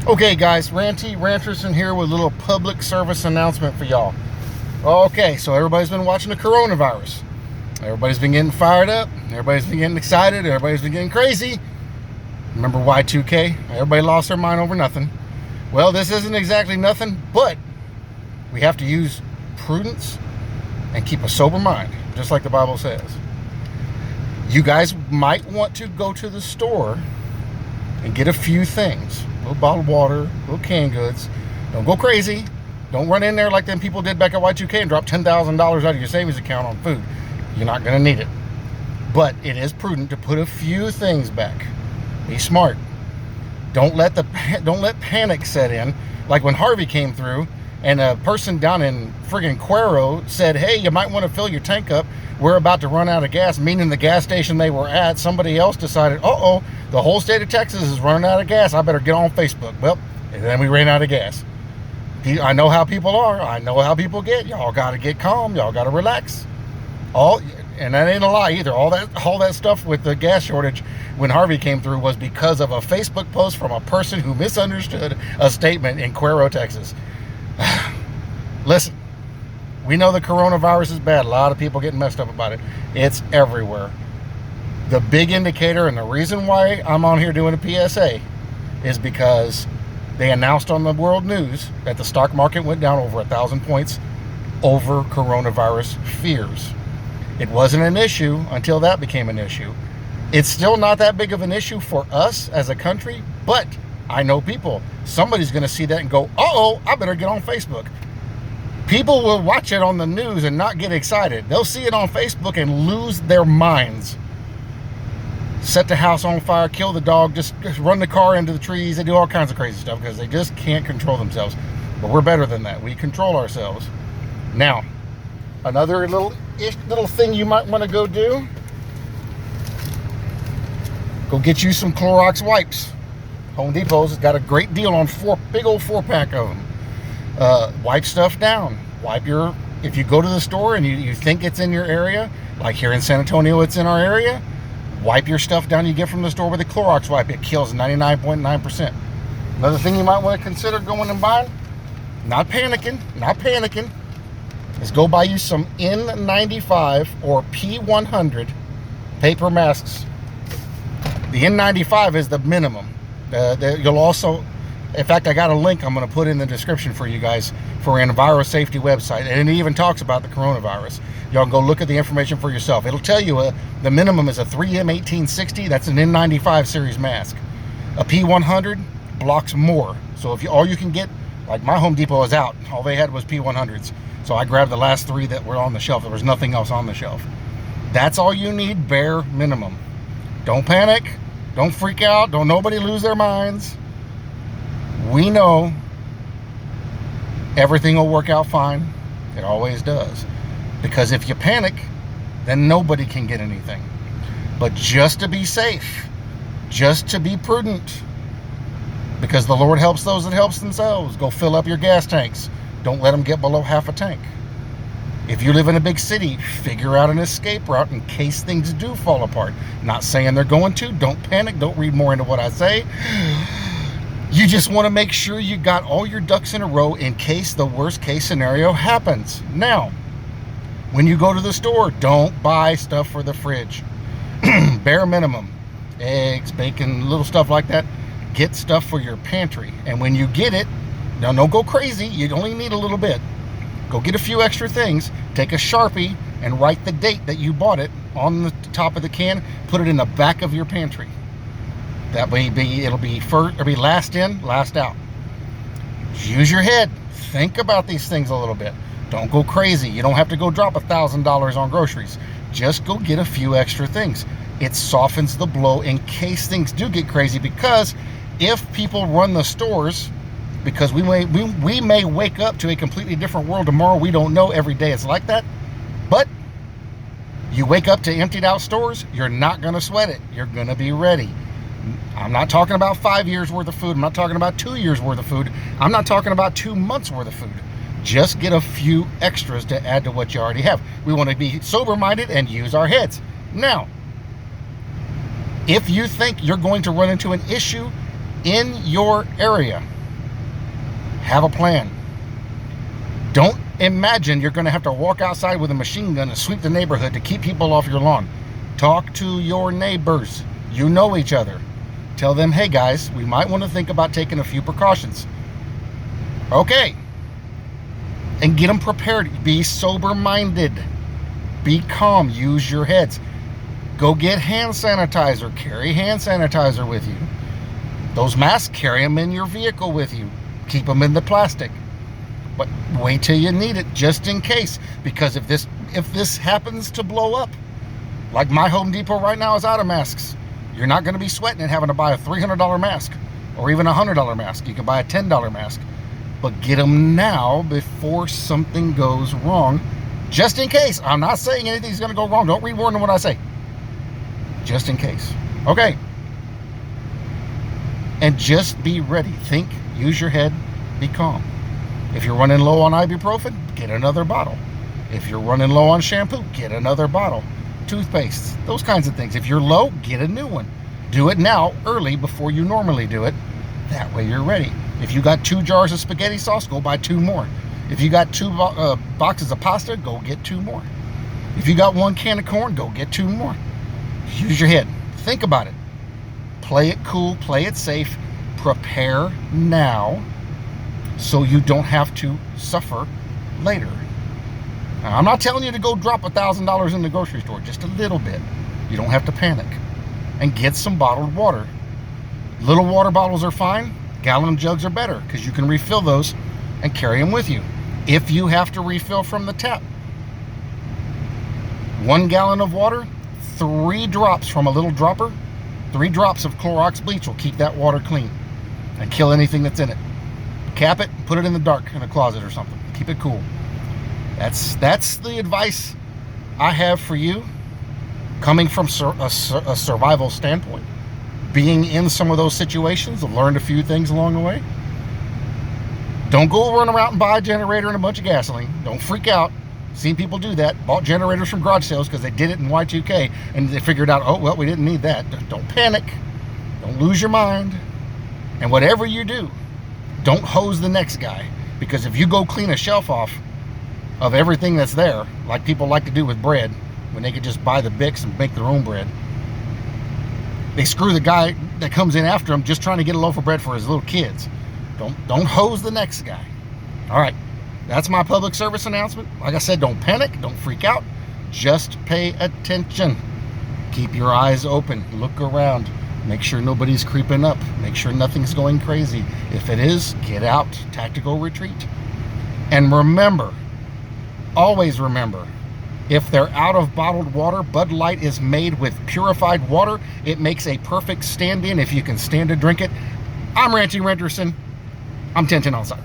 Okay guys, Ranty Ranterson here with a little public service announcement for y'all. Okay, so everybody's been watching the coronavirus. Everybody's been getting fired up. Everybody's been getting excited. Everybody's been getting crazy. Remember Y2K? Everybody lost their mind over nothing. Well, this isn't exactly nothing, but we have to use prudence and keep a sober mind, just like the Bible says. You guys might want to go to the store and get a few things. A little bottled water, a little canned goods. Don't go crazy. Don't run in there like them people did back at Y2K and drop $10,000 out of your savings account on food. You're not going to need it. But it is prudent to put a few things back. Be smart. Don't let panic set in. Like when Harvey came through and a person down in friggin' Cuero said, hey, you might want to fill your tank up. We're about to run out of gas, meaning the gas station they were at, somebody else decided, uh-oh, the whole state of Texas is running out of gas. I better get on Facebook. Well, and then we ran out of gas. I know how people are. I know how people get. Y'all got to get calm. Y'all got to relax. And that ain't a lie either. All that stuff with the gas shortage when Harvey came through was because of a Facebook post from a person who misunderstood a statement in Cuero, Texas. Listen, we know the coronavirus is bad. A lot of people getting messed up about it. It's everywhere. The big indicator and the reason why I'm on here doing a PSA is because they announced on the world news that the stock market went down over 1,000 points over coronavirus fears. It wasn't an issue until that became an issue. It's still not that big of an issue for us as a country, but I know people. Somebody's going to see that and go, uh-oh, I better get on Facebook. People will watch it on the news and not get excited. They'll see it on Facebook and lose their minds. Set the house on fire, kill the dog, just run the car into the trees. They do all kinds of crazy stuff because they just can't control themselves. But we're better than that. We control ourselves. Now, another little thing you might want to go do. Go get you some Clorox wipes. Home Depot's got a great deal on big old 4-pack of them. Wipe stuff down. If you go to the store and you think it's in your area, like here in San Antonio, it's in our area, wipe your stuff down you get from the store with a Clorox wipe. It kills 99.9%. Another thing you might want to consider going and buying, not panicking, is go buy you some N95 or P100 paper masks. The N95 is the minimum. You'll also, in fact, I got a link I'm going to put in the description for you guys for an EnviroSafety website, and it even talks about the coronavirus. Y'all can go look at the information for yourself. It'll tell you the minimum is a 3M1860. That's an N95 series mask. A P100 blocks more. So if all you can get, like my Home Depot is out. All they had was P100s. So I grabbed the last 3 that were on the shelf. There was nothing else on the shelf. That's all you need, bare minimum. Don't panic. Don't freak out. Don't nobody lose their minds. We know everything will work out fine. It always does. Because if you panic, then nobody can get anything. But just to be safe, just to be prudent, because the Lord helps those that helps themselves. Go fill up your gas tanks. Don't let them get below half a tank. If you live in a big city, figure out an escape route in case things do fall apart. Not saying they're going to. Don't panic. Don't read more into what I say. You just want to make sure you got all your ducks in a row in case the worst case scenario happens. Now, when you go to the store, don't buy stuff for the fridge. Bare minimum. Eggs, bacon, little stuff like that. Get stuff for your pantry. And when you get it, now don't go crazy. You only need a little bit. Go get a few extra things. Take a Sharpie and write the date that you bought it on the top of the can. Put it in the back of your pantry. That way it'll be last in, last out. Use your head. Think about these things a little bit. Don't go crazy. You don't have to go drop $1,000 on groceries. Just go get a few extra things. It softens the blow in case things do get crazy, because if people run the stores, because we may wake up to a completely different world tomorrow. We don't know. Every day it's like that. But you wake up to emptied out stores, you're not going to sweat it. You're going to be ready. I'm not talking about 5 years worth of food. I'm not talking about 2 years worth of food. I'm not talking about 2 months worth of food. Just get a few extras to add to what you already have. We want to be sober-minded and use our heads. Now, if you think you're going to run into an issue in your area, Have a plan. Don't imagine you're going to have to walk outside with a machine gun and sweep the neighborhood to keep people off your lawn. Talk to your neighbors. You know each other. Tell them, hey guys, we might want to think about taking a few precautions. Okay. And get them prepared. Be sober-minded. Be calm. Use your heads. Go get hand sanitizer. Carry hand sanitizer with you. Those masks, carry them in your vehicle with you. Keep them in the plastic. But wait till you need it, just in case. Because if this happens to blow up, like my Home Depot right now is out of masks, you're not going to be sweating and having to buy a $300 mask or even a $100 mask. You can buy a $10 mask. But get them now before something goes wrong, just in case. I'm not saying anything's going to go wrong. Don't read more than what I say. Just in case. Okay. And just be ready. Think, use your head, be calm. If you're running low on ibuprofen, get another bottle. If you're running low on shampoo, get another bottle. Toothpaste, those kinds of things. If you're low, get a new one. Do it now, early, before you normally do it. That way you're ready. If you got 2 jars of spaghetti sauce, go buy 2 more. If you got 2 boxes of pasta, go get 2 more. If you got 1 can of corn, go get 2 more. Use your head. Think about it. Play it cool, play it safe. Prepare now so you don't have to suffer later. Now, I'm not telling you to go drop $1,000 in the grocery store, just a little bit. You don't have to panic. And get some bottled water. Little water bottles are fine. Gallon jugs are better because you can refill those and carry them with you. If you have to refill from the tap, 1 gallon of water, 3 drops from a little dropper, 3 drops of Clorox bleach will keep that water clean and kill anything that's in it. Cap it, put it in the dark in a closet or something. Keep it cool. That's the advice I have for you, coming from a survival standpoint. Being in some of those situations, I've learned a few things along the way. Don't go run around and buy a generator and a bunch of gasoline. Don't freak out. Seen people do that. Bought generators from garage sales because they did it in Y2K and they figured out, oh, well, we didn't need that. Don't panic. Don't lose your mind. And whatever you do, don't hose the next guy. Because if you go clean a shelf off of everything that's there, like people like to do with bread, when they could just buy the Bix and make their own bread, they screw the guy that comes in after them just trying to get a loaf of bread for his little kids. Don't hose the next guy. All right, that's my public service announcement. Like I said, don't panic, don't freak out. Just pay attention. Keep your eyes open. Look around. Make sure nobody's creeping up. Make sure nothing's going crazy. If it is, get out. Tactical retreat. And remember, always remember, if they're out of bottled water, Bud Light is made with purified water. It makes a perfect stand-in if you can stand to drink it. I'm Ranty Renderson. I'm 1010 outside.